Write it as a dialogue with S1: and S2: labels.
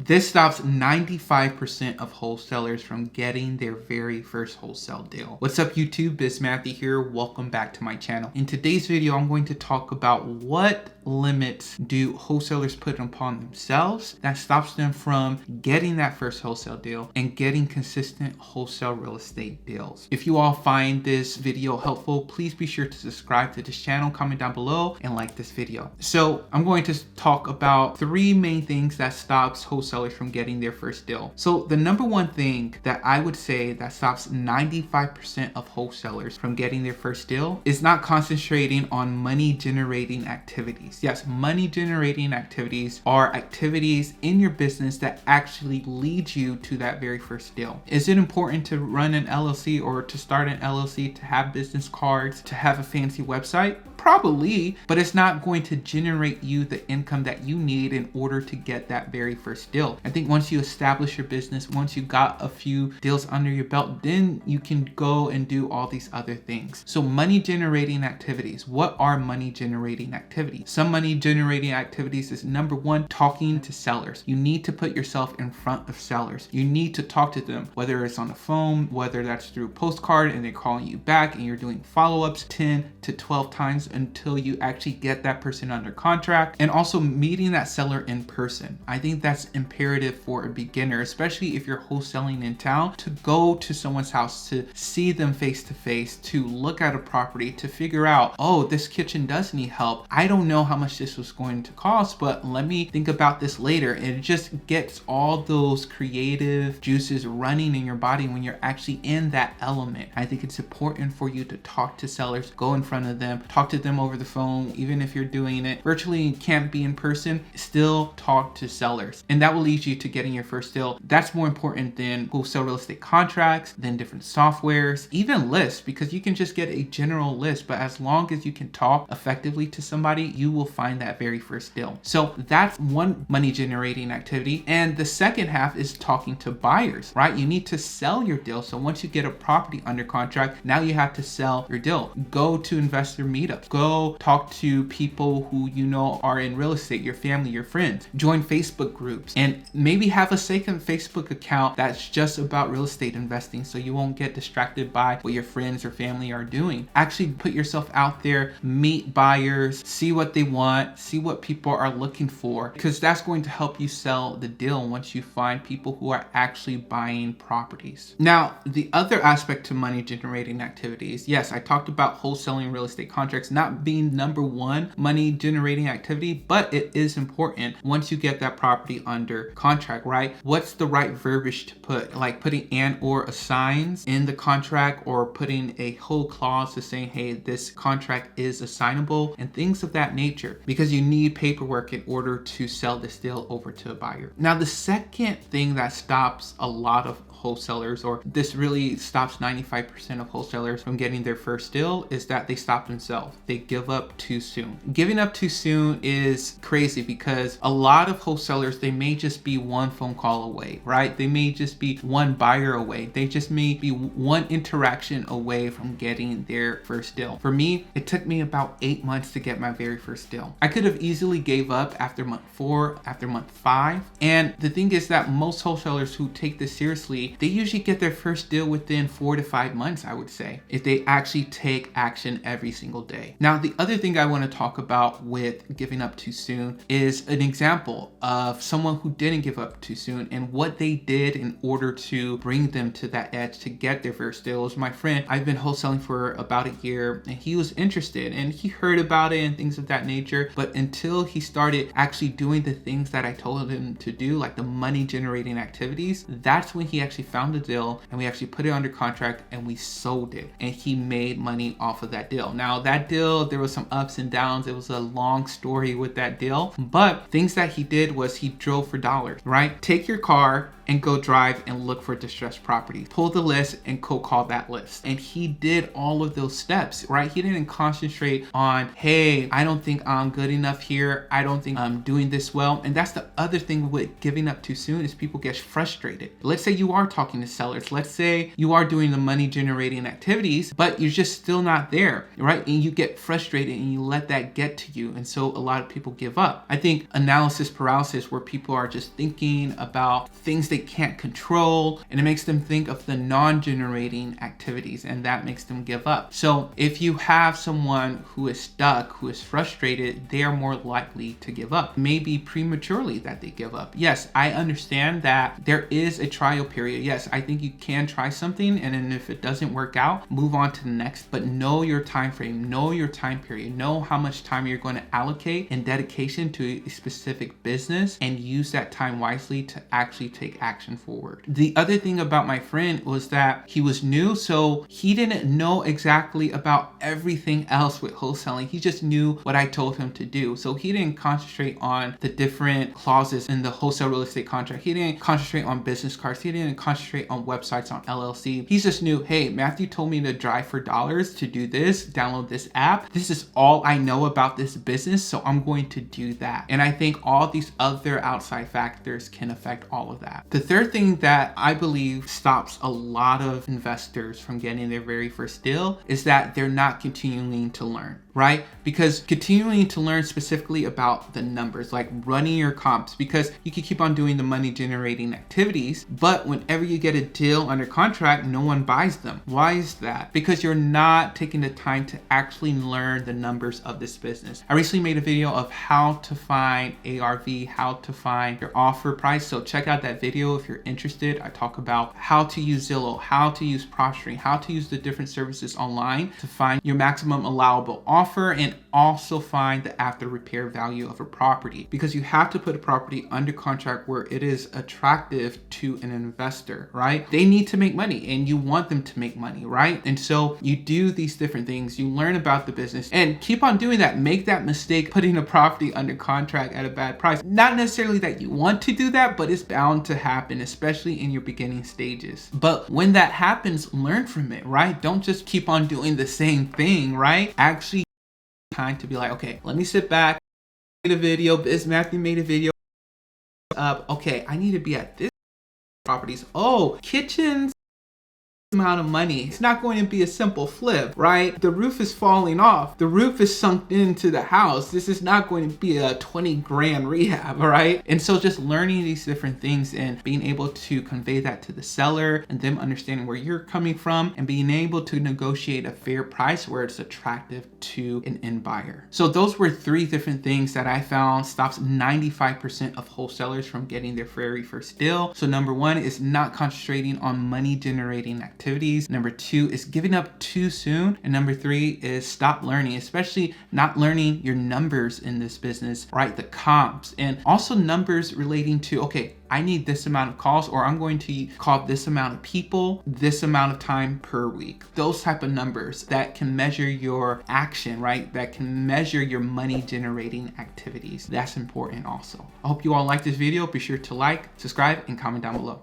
S1: This stops 95% of wholesalers from getting their very first wholesale deal. What's up YouTube, Matthew here. Welcome back to my channel. In today's video, I'm going to talk about what limits do wholesalers put upon themselves that stops them from getting that first wholesale deal and getting consistent wholesale real estate deals. If you all find this video helpful, please be sure to subscribe to this channel, comment down below, and like this video. So I'm going to talk about three main things that stops wholesalers from getting their first deal. So the number one thing that I would say that stops 95% of wholesalers from getting their first deal is not concentrating on money generating activities. Yes, money generating activities are activities in your business that actually lead you to that very first deal. Is it important to run an LLC or to start an LLC, to have business cards, to have a fancy website? Probably, but it's not going to generate you the income that you need in order to get that very first deal. I think once you establish your business, once you got a few deals under your belt, then you can go and do all these other things. So money generating activities. What are money generating activities? Some money generating activities is number one, talking to sellers. You need to put yourself in front of sellers. You need to talk to them, whether it's on the phone, whether that's through postcard and they're calling you back and you're doing follow-ups 10 to 12 times until you actually get that person under contract, and also meeting that seller in person. I think that's imperative for a beginner, especially if you're wholesaling in town, to go to someone's house, to see them face to face, to look at a property, to figure out, oh, this kitchen does need help. I don't know how much this was going to cost, but let me think about this later. And it just gets all those creative juices running in your body when you're actually in that element. I think it's important for you to talk to sellers, go in front of them, talk to them over the phone. Even if you're doing it virtually and can't be in person, still talk to sellers. And that will lead you to getting your first deal. That's more important than wholesale real estate contracts, than different softwares, even lists, because you can just get a general list, but as long as you can talk effectively to somebody, you will find that very first deal. So that's one money generating activity. And the second half is talking to buyers, right? You need to sell your deal. So once you get a property under contract, now you have to sell your deal. Go to investor meetups, go talk to people who you know are in real estate, your family, your friends, join Facebook groups, and maybe have a second Facebook account that's just about real estate investing so you won't get distracted by what your friends or family are doing. Actually put yourself out there, meet buyers, see what they want, see what people are looking for, because that's going to help you sell the deal once you find people who are actually buying properties. Now, the other aspect to money generating activities, yes, I talked about wholesaling real estate contracts not being number one money generating activity, but it is important once you get that property under contract, right? What's the right verbiage to put? Like putting and or assigns in the contract, or putting a whole clause to saying, hey, this contract is assignable, and things of that nature, because you need paperwork in order to sell this deal over to a buyer. Now, the second thing that stops a lot of wholesalers, or this really stops 95% of wholesalers from getting their first deal, is that they stop themselves. They give up too soon. Giving up too soon is crazy because a lot of wholesalers, they may just be one phone call away, right? They may just be one buyer away. They just may be one interaction away from getting their first deal. For me, it took me about 8 months to get my very first deal. I could have easily gave up after month 4, after month 5. And the thing is that most wholesalers who take this seriously, they usually get their first deal within 4 to 5 months, I would say, if they actually take action every single day. Now, the other thing I want to talk about with giving up too soon is an example of someone who didn't give up too soon and what they did in order to bring them to that edge to get their first deal. It was my friend. I've been wholesaling for about a year, and he was interested and he heard about it and things of that nature. But until he started actually doing the things that I told him to do, like the money generating activities, that's when he actually found the deal, and we actually put it under contract and we sold it, and he made money off of that deal. Now, that deal, there was some ups and downs. It was a long story with that deal, but things that he did was he drove for dollars, right? Take your car, and go drive and look for distressed properties. Pull the list and cold call that list. And he did all of those steps, right? He didn't concentrate on, hey, I don't think I'm good enough here. I don't think I'm doing this well. And that's the other thing with giving up too soon is people get frustrated. Let's say you are talking to sellers. Let's say you are doing the money generating activities, but you're just still not there, right? And you get frustrated and you let that get to you. And so a lot of people give up. I think analysis paralysis, where people are just thinking about things they can't control, and it makes them think of the non-generating activities, and that makes them give up. So if you have someone who is stuck, who is frustrated, they are more likely to give up. Maybe prematurely that they give up. Yes, I understand that there is a trial period. Yes, I think you can try something, and then if it doesn't work out, move on to the next, but know your time frame, know your time period, know how much time you're going to allocate and dedication to a specific business, and use that time wisely to actually take action forward. The other thing about my friend was that he was new, so he didn't know exactly about everything else with wholesaling. He just knew what I told him to do. So he didn't concentrate on the different clauses in the wholesale real estate contract. He didn't concentrate on business cards. He didn't concentrate on websites, on LLC. He just knew, hey, Matthew told me to drive for dollars to do this, download this app. This is all I know about this business, so I'm going to do that. And I think all these other outside factors can affect all of that. The third thing that I believe stops a lot of investors from getting their very first deal is that they're not continuing to learn, right? Because continuing to learn specifically about the numbers, like running your comps, because you can keep on doing the money generating activities, but whenever you get a deal under contract, no one buys them. Why is that? Because you're not taking the time to actually learn the numbers of this business. I recently made a video of how to find ARV, how to find your offer price. So check out that video if you're interested. I talk about how to use Zillow, how to use PropStream, how to use the different services online to find your maximum allowable offer, and also find the after repair value of a property, because you have to put a property under contract where it is attractive to an investor, right? They need to make money and you want them to make money, right? And so you do these different things, you learn about the business and keep on doing that. Make that mistake putting a property under contract at a bad price. Not necessarily that you want to do that, but it's bound to happen, especially in your beginning stages. But when that happens, learn from it, right? Don't just keep on doing the same thing, right? Actually time to be like, okay, let me sit back, made a video, Biz Matthew made a video up. Okay, I need to be at this properties. Oh, kitchens amount of money. It's not going to be a simple flip, right? The roof is falling off. The roof is sunk into the house. This is not going to be a 20 grand rehab, all right? And so just learning these different things and being able to convey that to the seller and them understanding where you're coming from and being able to negotiate a fair price where it's attractive to an end buyer. So those were 3 different things that I found stops 95% of wholesalers from getting their very first deal. So number 1 is not concentrating on money generating activities. Number 2 is giving up too soon. And number 3 is stop learning, especially not learning your numbers in this business, right? The comps and also numbers relating to, okay, I need this amount of calls, or I'm going to call this amount of people, this amount of time per week. Those type of numbers that can measure your action, right? That can measure your money generating activities. That's important also. I hope you all like this video. Be sure to like, subscribe, and comment down below.